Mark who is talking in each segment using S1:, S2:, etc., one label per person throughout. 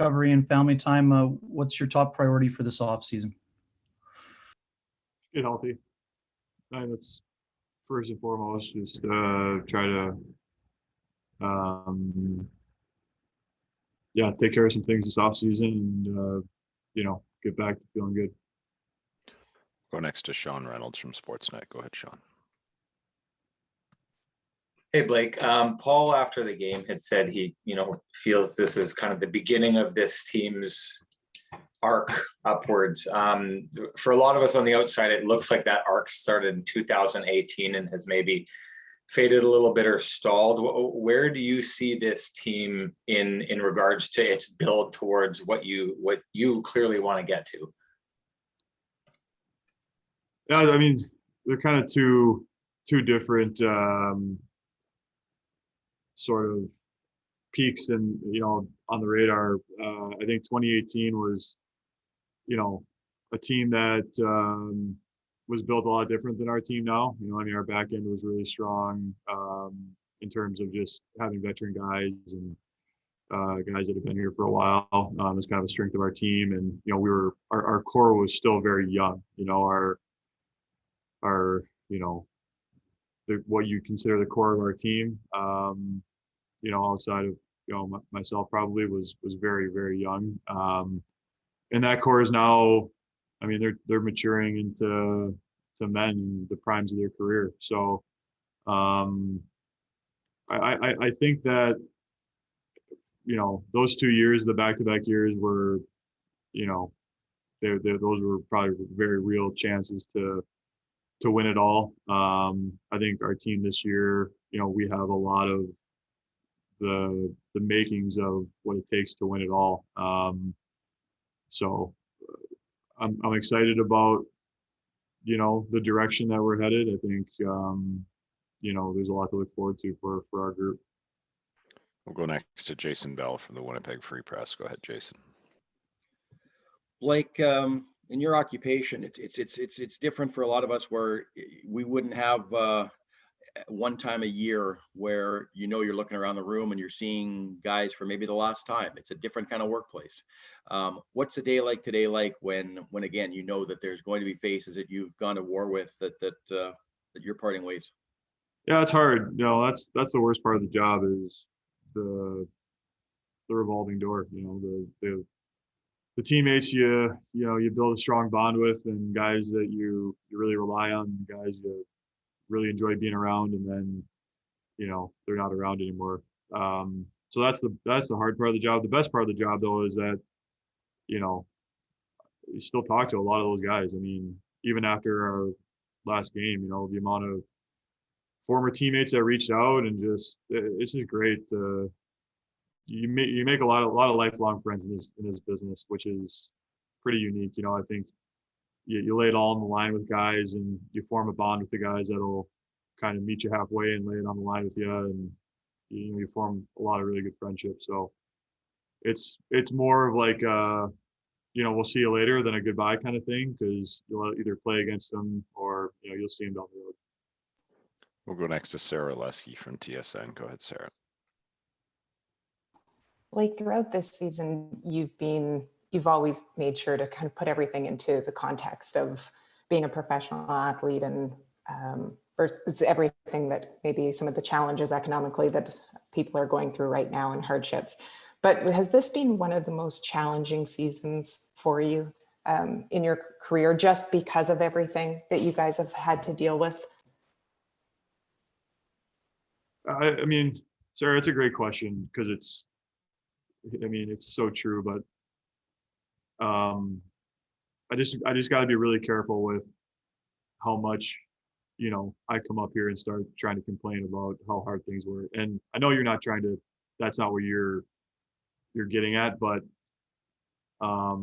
S1: recovery and family time. What's your top priority for this offseason?
S2: Get healthy. That's first and foremost. Just try to, take care of some things this offseason and, get back to feeling good.
S3: Go next to Sean Reynolds from Sportsnet. Go ahead, Sean.
S4: Hey, Blake. Paul, after the game, had said he, feels this is kind of the beginning of this team's arc upwards. For a lot of us on the outside, it looks like that arc started in 2018 and has maybe faded a little bit or stalled. Where do you see this team in regards to its build towards what you clearly want to get to?
S2: Yeah, I mean, they're kind of two different sort of peaks and on the radar. I think 2018 was a team that was built a lot different than our team now. Our back end was really strong in terms of just having veteran guys and guys that have been here for a while. It's kind of a strength of our team, and our core was still very young. Our what you consider the core of our team, outside of myself probably was very, very young. And that core is now, I mean, they're maturing into men in the primes of their career. So I think that those 2 years, the back-to-back years were, those were probably very real chances to win it all. I think our team this year, we have a lot of the makings of what it takes to win it all. So I'm excited about the direction that we're headed. I think there's a lot to look forward to for our group.
S3: We'll go next to Jason Bell from the Winnipeg Free Press. Go ahead, Jason.
S5: Blake, in your occupation, it's different for a lot of us where we wouldn't have one time a year where you're looking around the room and you're seeing guys for maybe the last time. It's a different kind of workplace. What's a day like today like when again that there's going to be faces that you've gone to war with that you're parting ways?
S2: Yeah, it's hard. That's the worst part of the job is the revolving door. The teammates you build a strong bond with, and guys that you really rely on, guys you really enjoy being around, and then they're not around anymore. So that's the hard part of the job. The best part of the job though is that you still talk to a lot of those guys. I mean, even after our last game, the amount of former teammates that reached out, and it's just great. You make a lot of lifelong friends in this business, which is pretty unique. I think you lay it all on the line with guys, and you form a bond with the guys that'll kind of meet you halfway and lay it on the line with you, and you form a lot of really good friendships. So it's more of like we'll see you later than a goodbye kind of thing, because you'll either play against them or you'll see them down the road.
S3: We'll go next to Sarah Lesky from TSN. Go ahead, Sarah.
S6: Like throughout this season, you've always made sure to kind of put everything into the context of being a professional athlete and versus everything that maybe some of the challenges economically that people are going through right now and hardships. But has this been one of the most challenging seasons for you in your career, just because of everything that you guys have had to deal with?
S2: I mean, Sarah, it's a great question, because it's so true, but I just got to be really careful with how much I come up here and start trying to complain about how hard things were. And I know you're not trying to, that's not what you're getting at, but I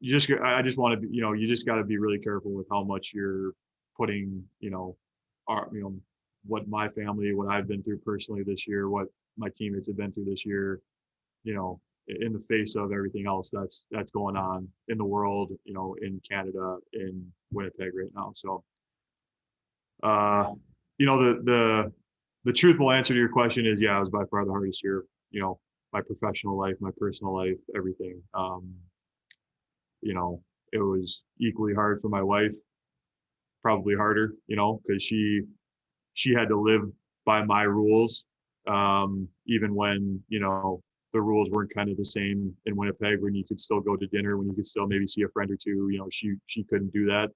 S2: just want to be, you just got to be really careful with how much you're putting what my family, what I've been through personally this year, what my teammates have been through this year, in the face of everything else that's going on in the world, in Canada, in Winnipeg right now. So, the truthful answer to your question is, yeah, it was by far the hardest year. my professional life, my personal life, everything. You know, it was equally hard for my wife, probably harder, you know, because she had to live by my rules, even when, you know, the rules weren't kind of the same in Winnipeg, when you could still go to dinner, when you could still maybe see a friend or two. You know, she couldn't do that.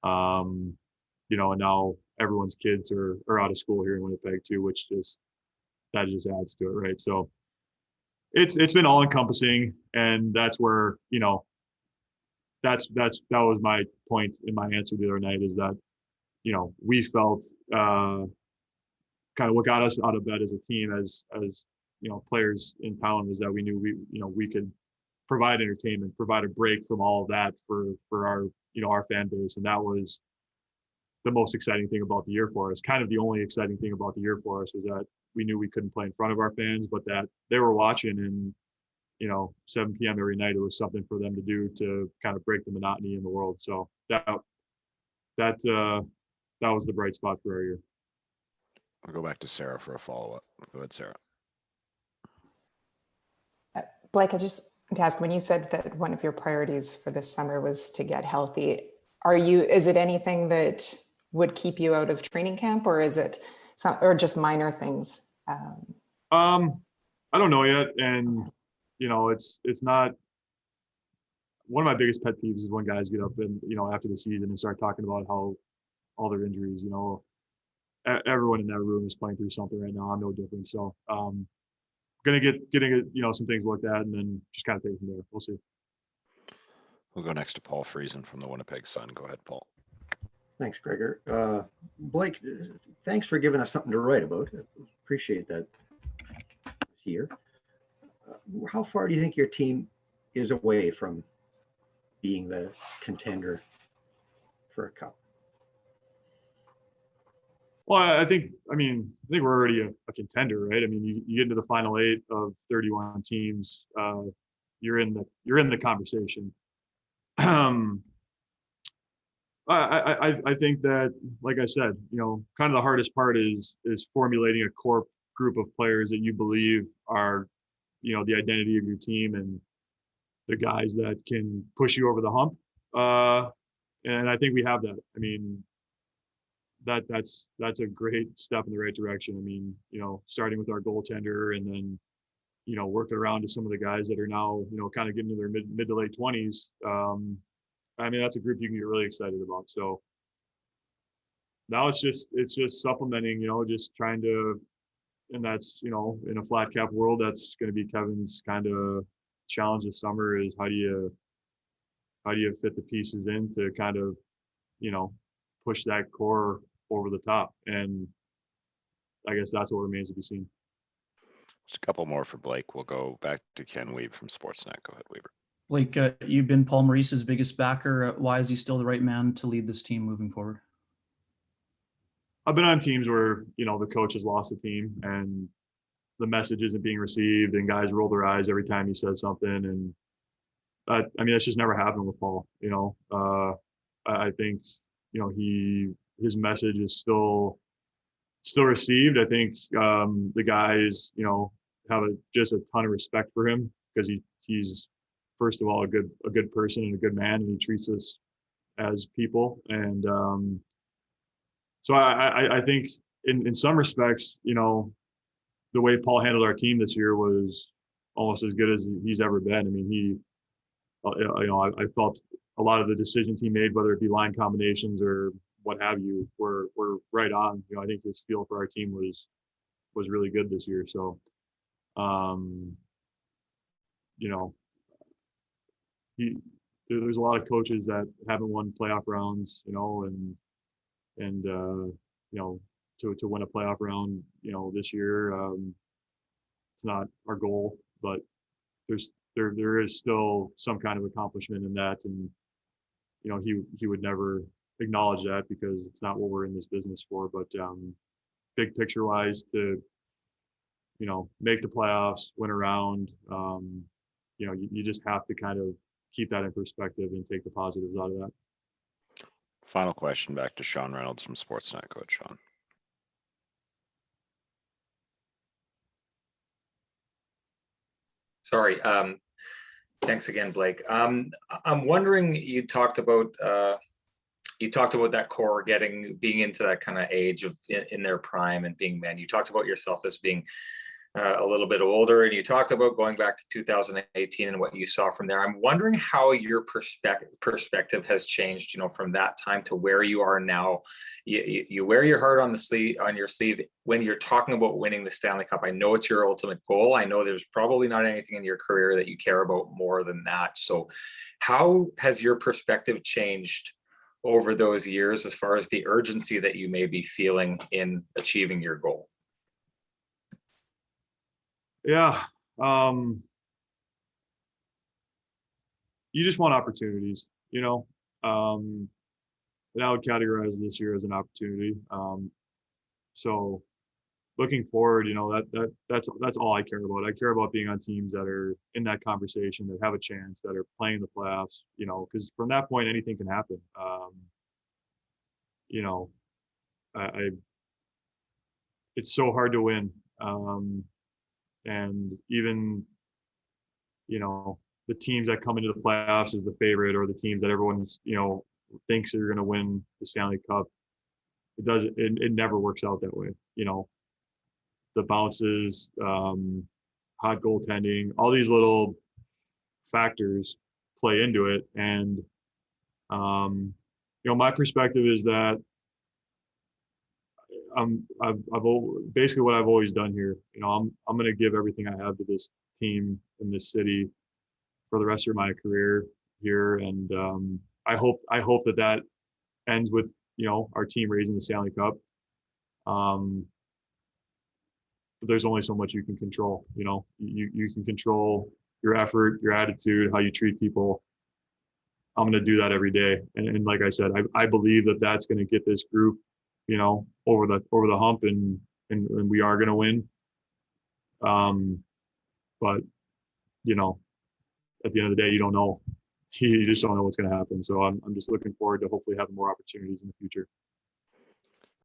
S2: You know, and now everyone's kids are out of school here in Winnipeg too, which just adds to it, right? So it's been all encompassing, and that's where, you know, that was my point in my answer the other night, is that, you know, we felt kind of what got us out of bed as a team, as you know, players in town, was that we knew we could provide entertainment, provide a break from all of that for our, you know, our fan base. And that was the most exciting thing about the year for us. Kind of the only exciting thing about the year for us was that we knew we couldn't play in front of our fans, but that they were watching, and, you know, 7 p.m. every night, it was something for them to do to kind of break the monotony in the world. So that was the bright spot for our year.
S3: I'll go back to Sarah for a follow-up. Go ahead, Sarah.
S6: Blake, I just want to ask, when you said that one of your priorities for this summer was to get healthy, is it anything that would keep you out of training camp, or is it or just minor things?
S2: I don't know yet. And, you know, it's not, one of my biggest pet peeves is when guys get up and, you know, after the season and start talking about how all their injuries, you know, everyone in that room is playing through something right now. I'm no different. So, getting you know, some things looked at, and then just kind of take it from there. We'll see.
S3: We'll go next to Paul Friesen from the Winnipeg Sun. Go ahead, Paul.
S7: Thanks, Gregor. Blake, thanks for giving us something to write about. Appreciate that here. How far do you think your team is away from being the contender for a cup?
S2: Well, I think we're already a contender, right? I mean, you get into the final 8 of 31 teams, you're in the conversation. I think that, like I said, you know, kind of the hardest part is formulating a core group of players that you believe are, you know, the identity of your team and the guys that can push you over the hump. And I think we have that. I mean, that's a great step in the right direction. I mean, you know, starting with our goaltender, and then, you know, working around to some of the guys that are now, you know, kind of getting to their mid to late 20s. I mean, that's a group you can get really excited about. So now it's just supplementing, you know, just trying to, and that's, you know, in a flat cap world, that's going to be Kevin's kind of challenge this summer, is how do you fit the pieces in to kind of, you know, push that core over the top. And I guess that's what remains to be seen.
S3: Just a couple more for Blake. We'll go back to Ken Weeb from Sportsnet. Go ahead, Weaver.
S1: Blake, you've been Paul Maurice's biggest backer. Why is he still the right man to lead this team moving forward?
S2: I've been on teams where, you know, the coach has lost the team and the message isn't being received, and guys roll their eyes every time he says something. And I mean, that's just never happened with Paul. You know, I think, you know, his message is still received. I think the guys, you know, have just a ton of respect for him, because he's first of all a good person and a good man, and he treats us as people. And so I think in some respects, you know, the way Paul handled our team this year was almost as good as he's ever been. I mean, you know, I felt a lot of the decisions he made, whether it be line combinations or what have you, were right on. You know, I think his feel for our team was really good this year. So, you know, there's a lot of coaches that haven't won playoff rounds, you know, and you know, to win a playoff round, you know, this year, it's not our goal, but there is still some kind of accomplishment in that. And, you know, he would never acknowledge that, because it's not what we're in this business for. But big picture wise, to, you know, make the playoffs, win a round, you know, you just have to kind of keep that in perspective and take the positives out of that.
S3: Final question back to Sean Reynolds from Sportsnet. Go ahead, Sean.
S4: Sorry. Thanks again, Blake. I'm wondering, you talked about that core being into that kind of age of in their prime and being men. You talked about yourself as being a little bit older, and you talked about going back to 2018 and what you saw from there. I'm wondering how your perspective has changed, from that time to where you are now. You wear your heart on your sleeve when you're talking about winning the Stanley Cup. I know it's your ultimate goal. I know there's probably not anything in your career that you care about more than that. So how has your perspective changed over those years as far as the urgency that you may be feeling in achieving your goal?
S2: Yeah. You just want opportunities, and I would categorize this year as an opportunity. So looking forward, that's all I care about. I care about being on teams that are in that conversation, that have a chance, that are playing in the playoffs, because from that point, anything can happen. It's so hard to win. And even, the teams that come into the playoffs as the favorite, or the teams that everyone's, thinks are going to win the Stanley Cup, it never works out that way. The bounces, hot goaltending, all these little factors play into it. And, my perspective is that basically what I've always done here. I'm going to give everything I have to this team in this city for the rest of my career here, and I hope that ends with our team raising the Stanley Cup. But there's only so much you can control. You can control your effort, your attitude, how you treat people. I'm going to do that every day, and like I said, I believe that that's going to get this group over the hump, and we are going to win. But at the end of the day, you don't know. You just don't know what's going to happen. So I'm just looking forward to hopefully having more opportunities in the future.